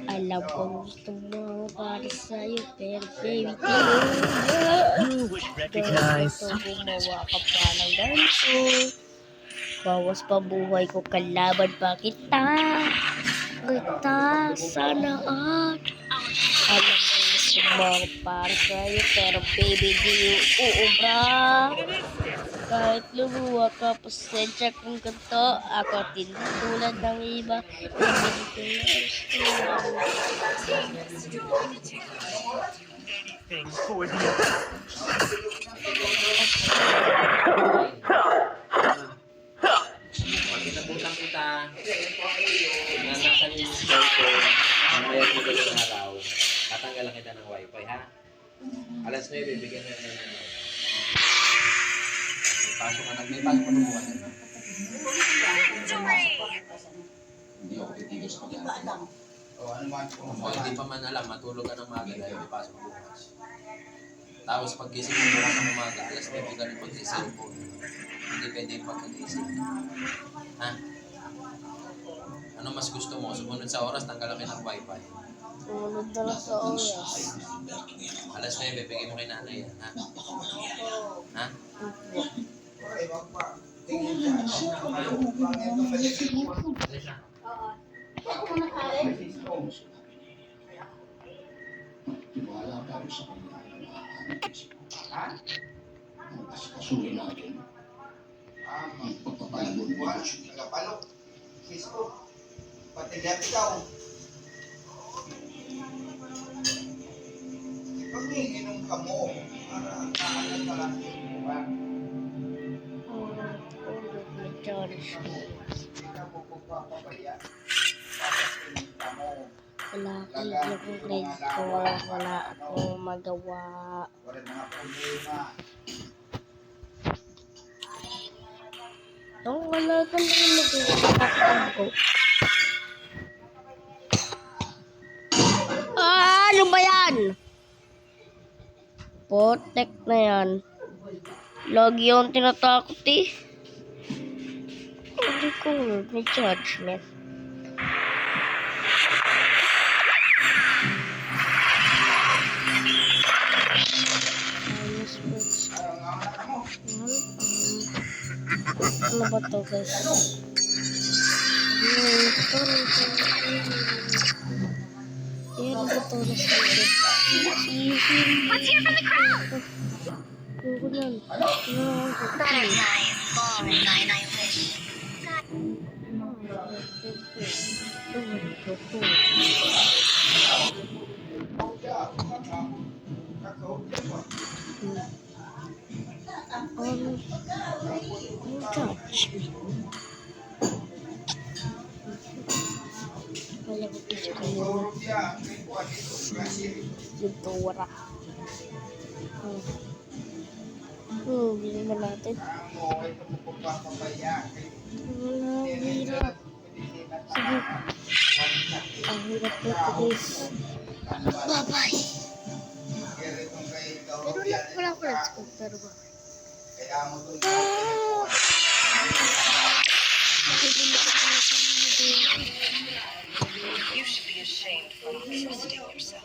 Alam ko gusto mo para sa'yo, pero baby, You would recognize. gusto gumawa ka pa ng ganito. Bawas pa buhay ko, kalaban pa kita. Sana at alam ko gusto mo para sa'yo, pero baby, di uubra. Kahit lumuwa ka, pasensya kung ganito. Ako din tulad ng iba. Anything for the other. Pag kinabutan kita, nanasan yung cellphone, mamaya mo dalang araw, tatanggalan kita ng wifi, ha? Alas 9, bibigyan mo yung may pasok ka na bukas. Hindi ako titigil sa pag-aaral. Kung hindi pa man alam, matulog ka ng maga dahil may pasok bukas. Tapos pag gising mo bukas ng umaga, alas 9 ka rin mag-cellphone. Hindi pwede yung pagkagising. Ha? Ano mas gusto mo? Sumunod sa oras, tanggalan kayo ng wifi. Sumunod na lang sa oras. Alas 9, bibigay mo kay nanay yan, ha? Ha? Wala tayo sa kanya na maaaring kasuhin natin ang pagpapalago ng negosyo. Nagapalok. Kisko. Patigat ikaw. Pag iinom ka mo, para kaalan ka lang yung buwan. Hindi ka mo pagpapabaya. Tapos inom ka mo. Wala akong grades ko, wala akong magawa. Wala mga problema. Wala ka lang magawa ko. Ano ba yan? Potek na yan. Lagi yung tinatakot eh. Hindi ko, may judgment. Ano ba to guys? Ano ba to na sa'yo? Let's hear from the crowd! Butterfly is born, and I wish. Touch me. Wala ko gusto ko yung tura. Bilhin na natin. Wala, hirap. Sige. Ang hirap na ito guys. Bye-bye. Pero wala ko let's go. Pero bye. Kaya mo doon. You should be ashamed for not trusting yourself.